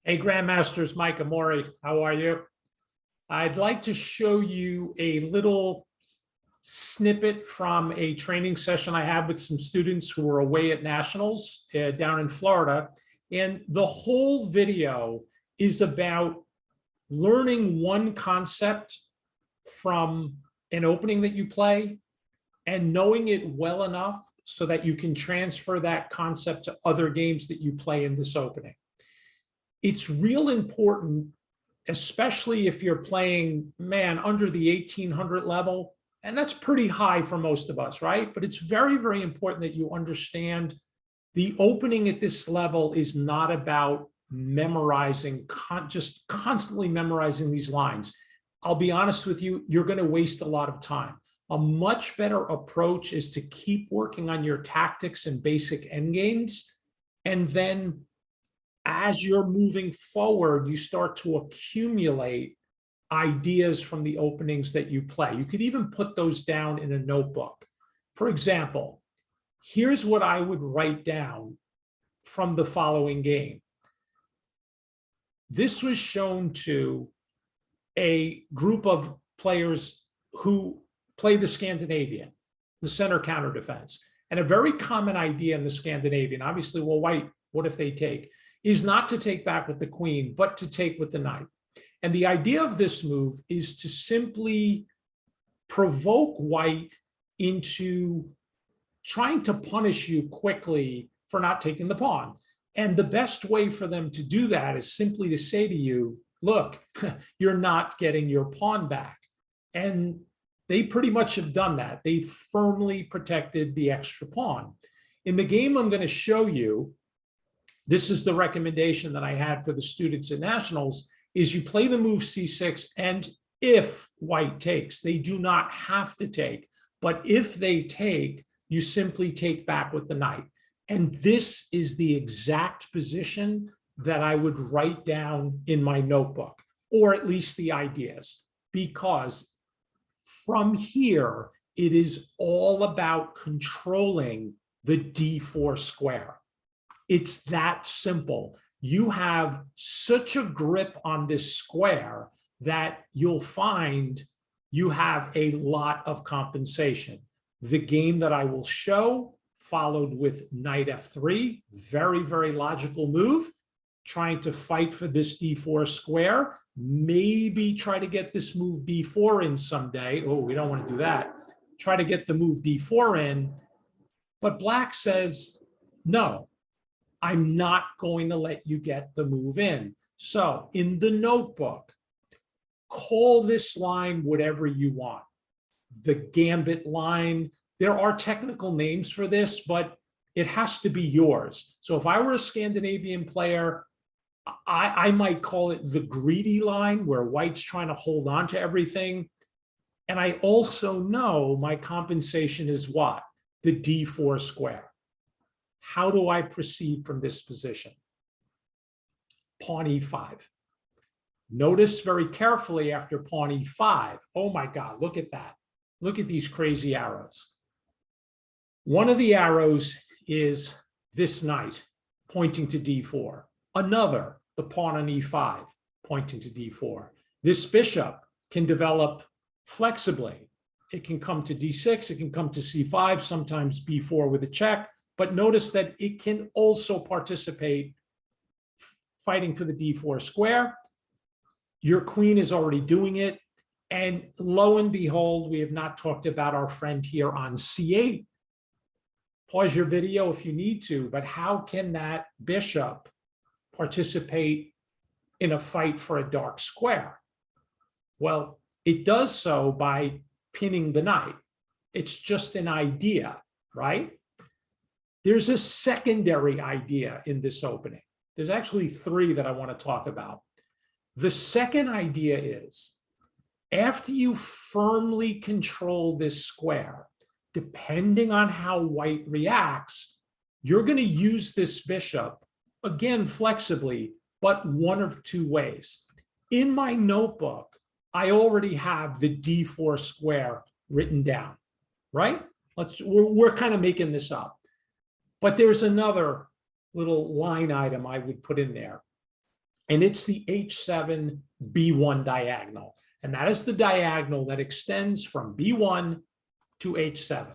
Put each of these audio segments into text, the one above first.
Hey, Grandmasters, Mike Amori, how are you? I'd like to show you a little snippet from a training session I had with some students who were away at Nationals down in Florida. And the whole video is about learning one concept from an opening that you play and knowing it well enough so that you can transfer that concept to other games that you play in this opening. It's real important, especially if you're playing, man, under the 1800 level, and that's pretty high for most of us, right? But it's very, very important that you understand the opening at this level is not about memorizing, just constantly memorizing these lines. I'll be honest with you, you're going to waste a lot of time. A much better approach is to keep working on your tactics and basic endgames, and then as you're moving forward, you start to accumulate ideas from the openings that you play. You could even put those down in a notebook. For example, here's what I would write down from the following game. This was shown to a group of players who play the Scandinavian, the center counter defense. And a very common idea in the Scandinavian, obviously, well, white, what if they take, is not to take back with the queen, but to take with the knight. And the idea of this move is to simply provoke white into trying to punish you quickly for not taking the pawn. And the best way for them to do that is simply to say to you, look, you're not getting your pawn back. And they pretty much have done that. They firmly protected the extra pawn. In the game I'm going to show you, this is the recommendation that I had for the students at Nationals, is you play the move c6, and if white takes, they do not have to take, but if they take, you simply take back with the knight. And this is the exact position that I would write down in my notebook, or at least the ideas, because from here, it is all about controlling the d4 square. It's that simple. You have such a grip on this square that you'll find you have a lot of compensation. The game that I will show followed with knight f3, very, very logical move, trying to fight for this d4 square, maybe try to get this move d4 in someday. Oh, we don't want to do that. Try to get the move d4 in, but black says, no, I'm not going to let you get the move in. So in the notebook, call this line whatever you want. The gambit line, there are technical names for this, but it has to be yours. So if I were a Scandinavian player, I might call it the greedy line, where white's trying to hold on to everything. And I also know my compensation is what? The d4 square. How do I proceed from this position? Pawn e5. Notice very carefully after pawn e5, oh my God, look at that. Look at these crazy arrows. One of the arrows is this knight pointing to d4. Another, the pawn on e5, pointing to d4. This bishop can develop flexibly. It can come to d6, it can come to c5, sometimes b4 with a check, but notice that it can also participate fighting for the d4 square. Your queen is already doing it. And lo and behold, we have not talked about our friend here on c8. Pause your video if you need to, but how can that bishop participate in a fight for a dark square? Well, it does so by pinning the knight. It's just an idea, right? There's a secondary idea in this opening. There's actually three that I want to talk about. The second idea is, after you firmly control this square, depending on how white reacts, you're going to use this bishop, again, flexibly, but one of two ways. In my notebook, I already have the d4 square written down, right? We're kind of making this up. But there's another little line item I would put in there. and it's the H7 B1 diagonal. And that is the diagonal that extends from B1 to H7.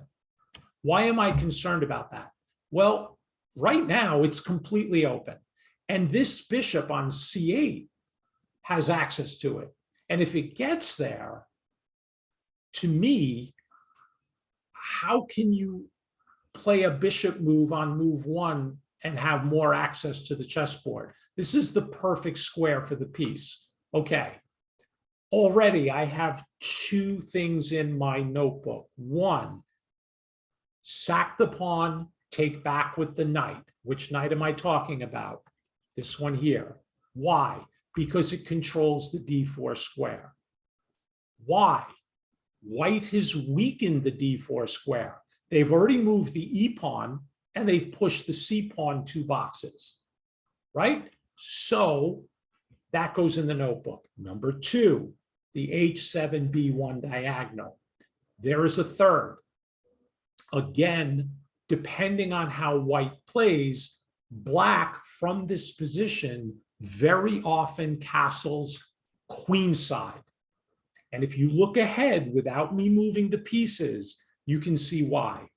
Why am I concerned about that? Well, right now it's completely open. And this bishop on C8 has access to it. And if it gets there, to me, how can you play a bishop move on move 1 and have more access to the chessboard? This is the perfect square for the piece. Okay. Already I have 2 things in my notebook. 1, sack the pawn, take back with the knight. Which knight am I talking about? This one here. Why? Because it controls the d4 square. Why? White has weakened the d4 square. They've already moved the e pawn and they've pushed the c pawn 2 boxes, right? So that goes in the notebook. Number 2, the H7 B1 diagonal. There is a third. Again, depending on how white plays, black from this position very often castles queenside. And if you look ahead without me moving the pieces, you can see why.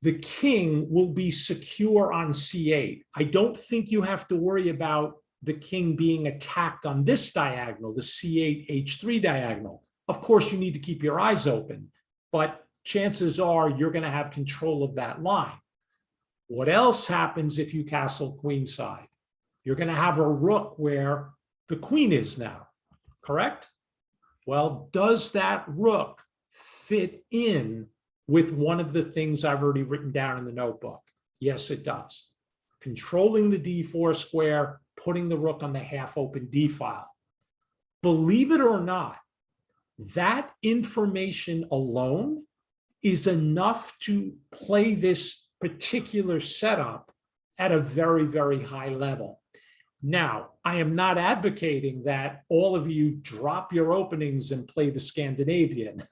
The king will be secure on C8. I don't think you have to worry about the king being attacked on this diagonal, the C8 H3 diagonal. Of course, you need to keep your eyes open, but chances are you're going to have control of that line. What else happens if you castle queenside? You're going to have a rook where the queen is now, correct? Well, does that rook fit in with one of the things I've already written down in the notebook? Yes, it does. Controlling the d4 square, putting the rook on the half-open d file. Believe it or not, that information alone is enough to play this particular setup at a very, very high level. Now, I am not advocating that all of you drop your openings and play the Scandinavian.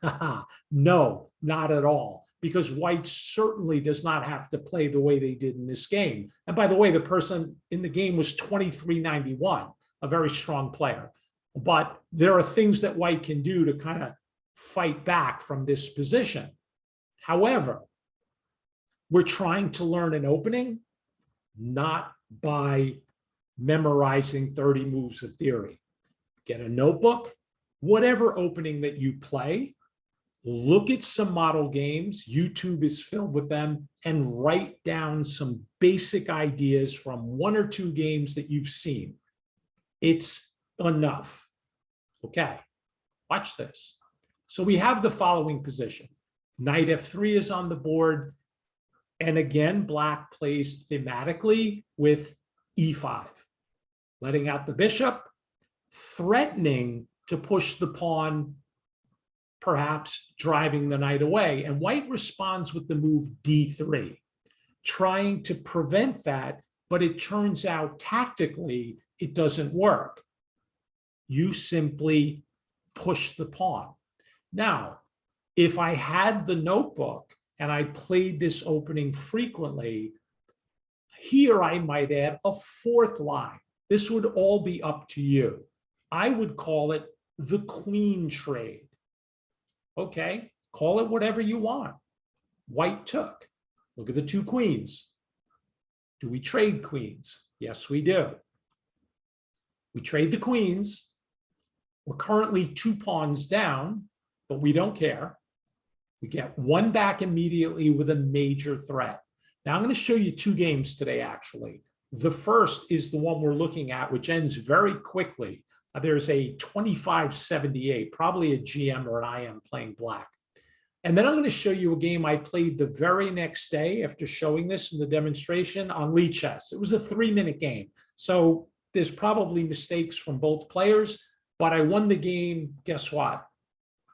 No, not at all, because white certainly does not have to play the way they did in this game. And by the way, the person in the game was 2391, a very strong player. But there are things that white can do to kind of fight back from this position. However, we're trying to learn an opening, not by memorizing 30 moves of theory. Get a notebook, whatever opening that you play, look at some model games, YouTube is filled with them, and write down some basic ideas from 1 or 2 games that you've seen. It's enough. Okay, watch this. So we have the following position. Knight f3 is on the board. And again, black plays thematically with e5, letting out the bishop, threatening to push the pawn, perhaps driving the knight away. And white responds with the move d3, trying to prevent that, but it turns out tactically it doesn't work. You simply push the pawn. Now, if I had the notebook and I played this opening frequently, here I might add a 4th line. This would all be up to you. I would call it the queen trade. Okay, call it whatever you want. White took. Look at the 2 queens. Do we trade queens? Yes, we do. We trade the queens. We're currently 2 pawns down, but we don't care. We get 1 back immediately with a major threat. Now I'm going to show you 2 games today, actually. The first is the one we're looking at, which ends very quickly. There's a 25-78, probably a GM or an IM playing black. And then I'm going to show you a game I played the very next day after showing this in the demonstration on Lichess. It was a 3-minute game. So there's probably mistakes from both players, but I won the game, guess what?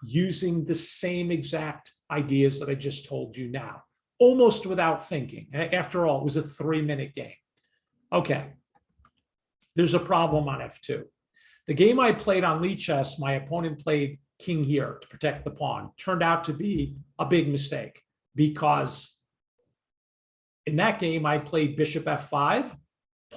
Using the same exact ideas that I just told you now, almost without thinking. After all, it was a 3-minute game. Okay, there's a problem on f2. The game I played on Lichess, my opponent played king here to protect the pawn. Turned out to be a big mistake because in that game, I played bishop f5.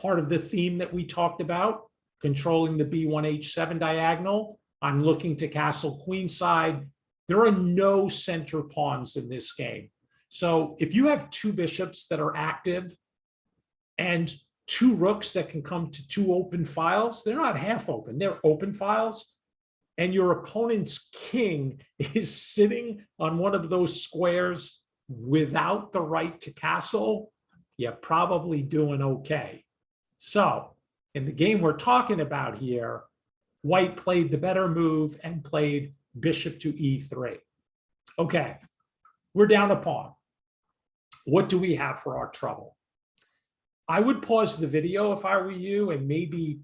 Part of the theme that we talked about controlling the B1H7 diagonal. I'm looking to castle queenside. There are no center pawns in this game. So if you have two bishops that are active and two rooks that can come to two open files, they're not half open, they're open files. And your opponent's king is sitting on one of those squares without the right to castle, you're probably doing okay. So in the game we're talking about here, white played the better move and played bishop to E3. Okay, we're down a pawn. What do we have for our trouble? I would pause the video if I were you and maybe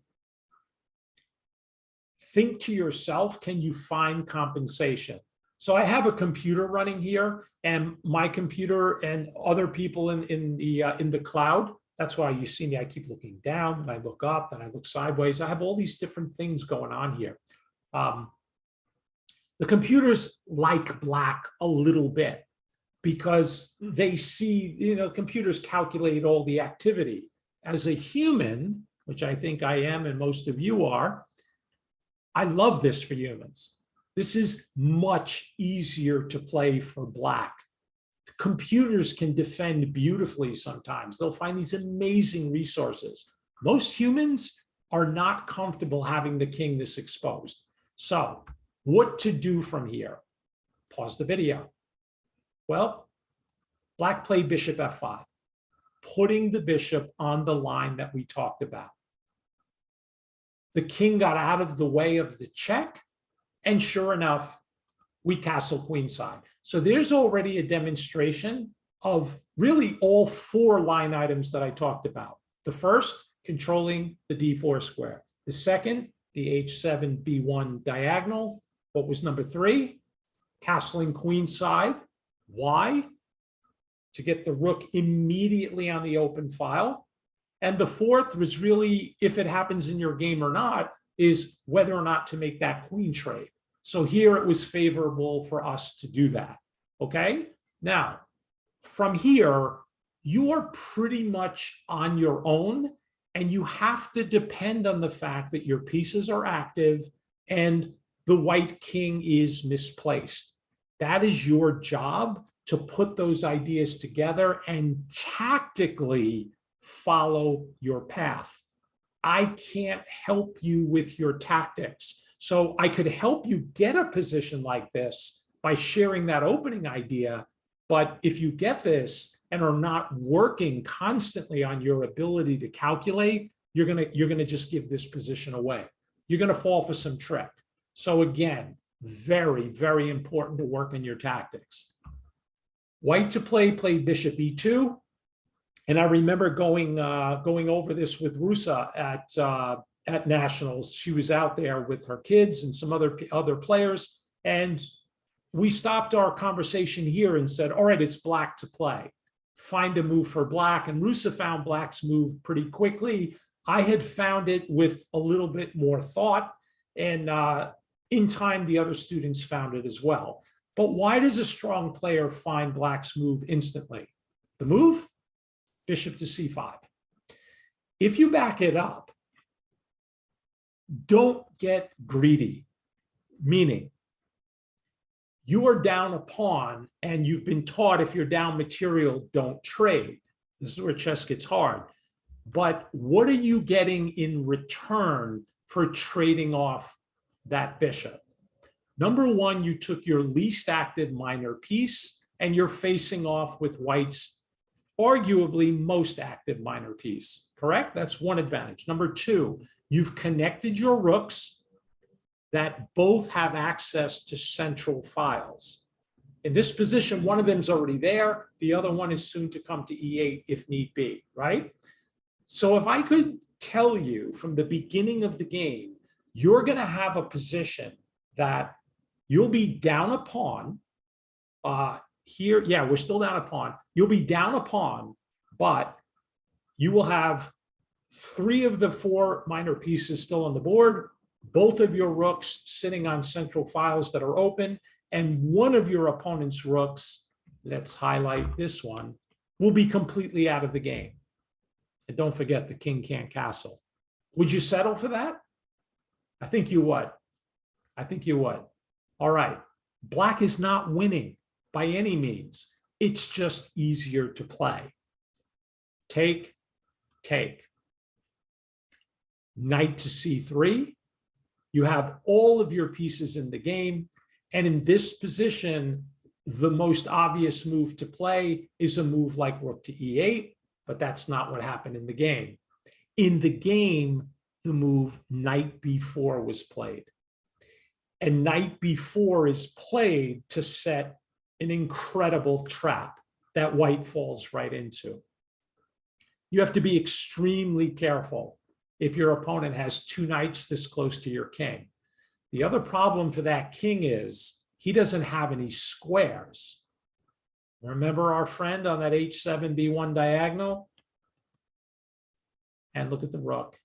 think to yourself, can you find compensation? So I have a computer running here, and my computer and other people in the cloud, that's why you see me, I keep looking down, and I look up, and I look sideways. I have all these different things going on here. The computers like black a little bit because they see, computers calculate all the activity. As a human, which I think I am and most of you are, I love this for humans. This is much easier to play for black. Computers can defend beautifully sometimes. They'll find these amazing resources. Most humans are not comfortable having the king this exposed. So what to do from here? Pause the video. Well, black played bishop f5, putting the bishop on the line that we talked about. The king got out of the way of the check, and sure enough, we castle queenside. So there's already a demonstration of really all four line items that I talked about. The first, controlling the D4 square. The second, the H7 B1 diagonal. What was number 3? Castling queenside. Why? To get the rook immediately on the open file. And the fourth was really, if it happens in your game or not, is whether or not to make that queen trade. So here it was favorable for us to do that, okay? Now, from here, you are pretty much on your own, and you have to depend on the fact that your pieces are active and the white king is misplaced. That is your job, to put those ideas together and tactically follow your path. I can't help you with your tactics. So I could help you get a position like this by sharing that opening idea. But if you get this and are not working constantly on your ability to calculate, you're gonna just give this position away. You're gonna fall for some trick. So again, very, very important to work on your tactics. White to play bishop e2. And I remember going over this with Rusa at Nationals. She was out there with her kids and some other players, and we stopped our conversation here and said, all right, it's black to play. Find a move for black. And Rusa found black's move pretty quickly. I had found it with a little bit more thought, and in time, the other students found it as well. But why does a strong player find black's move instantly? The move? Bishop to c5. If you back it up, don't get greedy, meaning you are down a pawn and you've been taught if you're down material, don't trade. This is where chess gets hard. But what are you getting in return for trading off that bishop? Number one, you took your least active minor piece and you're facing off with white's arguably most active minor piece, correct? That's one advantage. Number two, you've connected your rooks that both have access to central files. In this position, one of them is already there. The other one is soon to come to E8 if need be, right? So if I could tell you from the beginning of the game, you're going to have a position that you'll be down a pawn. Here, yeah, we're still down a pawn. You'll be down a pawn, but you will have 3 of the 4 minor pieces still on the board, both of your rooks sitting on central files that are open, and one of your opponent's rooks, let's highlight this one, will be completely out of the game. And don't forget, the king can't castle. Would you settle for that? I think you would. I think you would. All right. Black is not winning by any means. It's just easier to play. Take, take. Knight to c3. You have all of your pieces in the game. And in this position, the most obvious move to play is a move like rook to e8, but that's not what happened in the game. In the game, the move knight b4 was played. And knight b4 is played to set an incredible trap that white falls right into. You have to be extremely careful if your opponent has two knights this close to your king. The other problem for that king is he doesn't have any squares. Remember our friend on that h7 b1 diagonal? And look at the rook.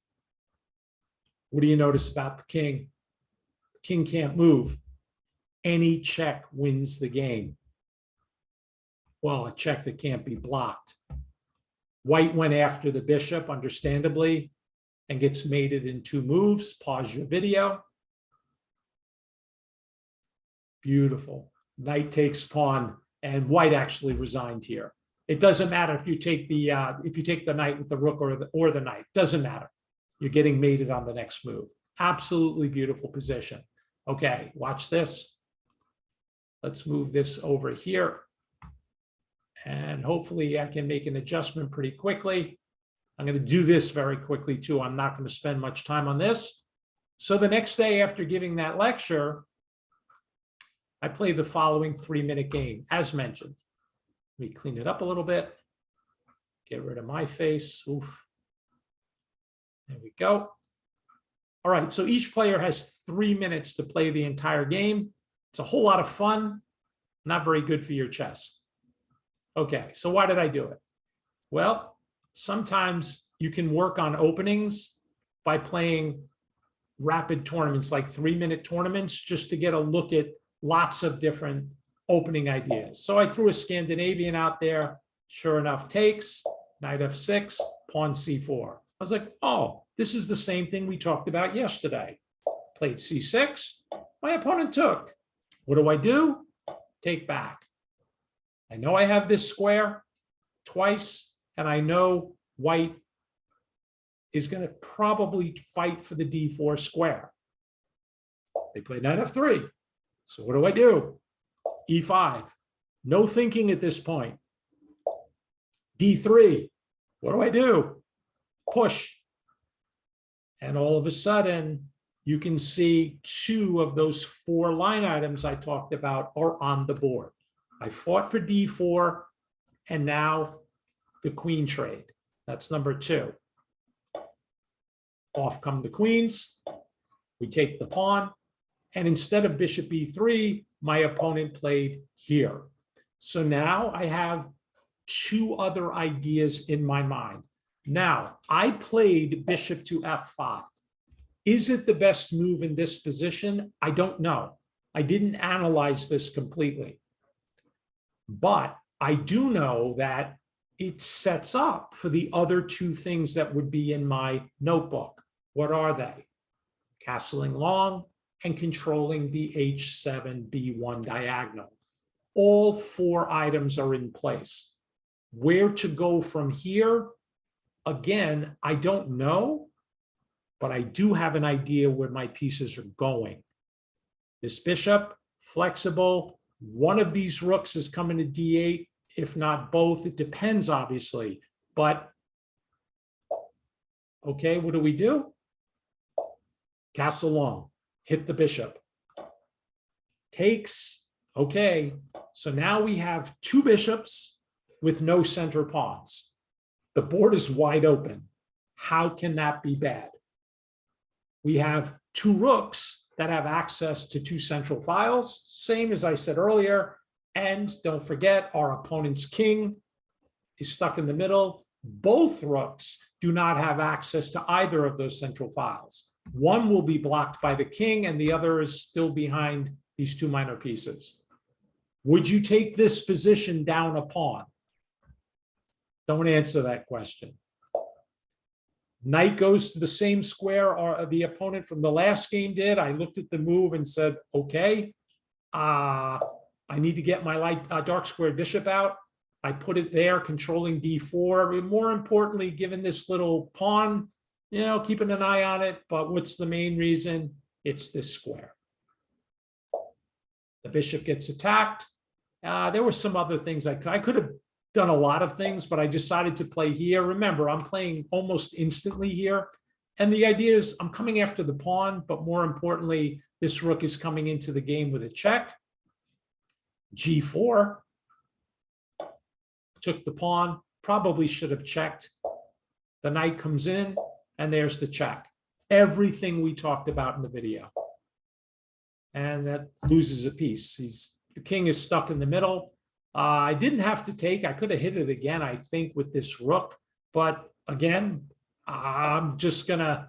What do you notice about the king? The king can't move. Any check wins the game. Well, a check that can't be blocked. White went after the bishop, understandably, and gets mated in two moves. Pause your video. Beautiful. Knight takes pawn, and white actually resigned here. It doesn't matter if you take the knight with the rook or the knight. Doesn't matter. You're getting mated on the next move. Absolutely beautiful position. Okay, watch this. Let's move this over here. And hopefully I can make an adjustment pretty quickly. I'm going to do this very quickly too. I'm not going to spend much time on this. So the next day after giving that lecture, I played the following 3-minute game, as mentioned. Let me clean it up a little bit. Get rid of my face. Oof. There we go. All right, so each player has 3 minutes to play the entire game. It's a whole lot of fun, not very good for your chess. Okay, so why did I do it? Well, sometimes you can work on openings by playing rapid tournaments, like 3-minute tournaments, just to get a look at lots of different opening ideas. So I threw a Scandinavian out there. Sure enough, takes, knight f6, pawn c4. I was like, oh, this is the same thing we talked about yesterday. Played c6, my opponent took. What do? Take back. I know I have this square twice, and I know white is going to probably fight for the d4 square. They play knight f3. So what do? e5. No thinking at this point. d3. What do? Push. And all of a sudden, you can see 2 of those 4 line items I talked about are on the board. I fought for d4, and now the queen trade. That's number 2. Off come the queens. We take the pawn. And instead of bishop e3, my opponent played here. So now I have 2 other ideas in my mind. Now, I played bishop to f5. Is it the best move in this position? I don't know. I didn't analyze this completely. But I do know that it sets up for the other 2 things that would be in my notebook. What are they? Castling long and controlling the h7 b1 diagonal. All 4 items are in place. Where to go from here? Again, I don't know, but I do have an idea where my pieces are going. This bishop, flexible. One of these rooks is coming to d8, if not both. It depends, obviously. But, okay, what do? Castle long, hit the bishop. Takes, okay. So now we have 2 bishops with no center pawns. The board is wide open. How can that be bad? We have 2 rooks that have access to 2 central files, same as I said earlier. And don't forget, our opponent's king is stuck in the middle. Both rooks do not have access to either of those central files. One will be blocked by the king, and the other is still behind these 2 minor pieces. Would you take this position down a pawn? Don't answer that question. Knight goes to the same square or the opponent from the last game did. I looked at the move and said, okay, I need to get my light dark squared bishop out. I put it there, controlling d4. More importantly, given this little pawn, keeping an eye on it. But what's the main reason? It's this square. The bishop gets attacked. There were some other things I could have done a lot of things, but I decided to play here. Remember, I'm playing almost instantly here. And the idea is I'm coming after the pawn, but more importantly, this rook is coming into the game with a check. G4. Took the pawn, probably should have checked. The knight comes in, and there's the check. Everything we talked about in the video. And that loses a piece. The king is stuck in the middle. I didn't have to take. I could have hit it again, I think, with this rook. But again, I'm just going to,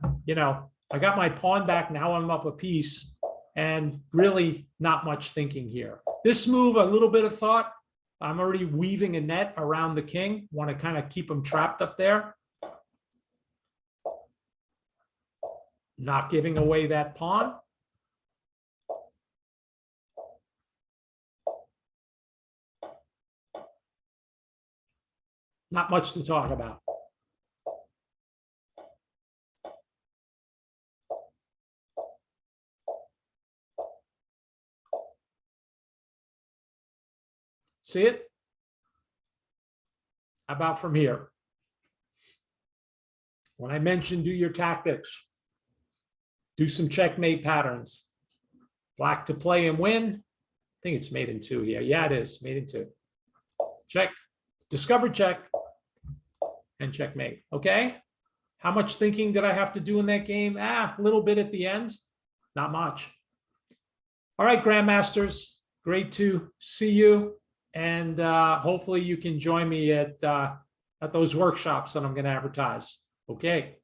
I got my pawn back. Now I'm up a piece. And really not much thinking here. This move, a little bit of thought. I'm already weaving a net around the king. Want to kind of keep him trapped up there. Not giving away that pawn. Not much to talk about. See it? How about from here? When I mentioned do your tactics, do some checkmate patterns. Black to play and win. I think it's made in 2 here. Yeah, it is made in 2. Check, discover check, and checkmate. Okay. How much thinking did I have to do in that game? A little bit at the end. Not much. All right, Grandmasters. Great to see you. And hopefully you can join me at those workshops that I'm going to advertise. Okay.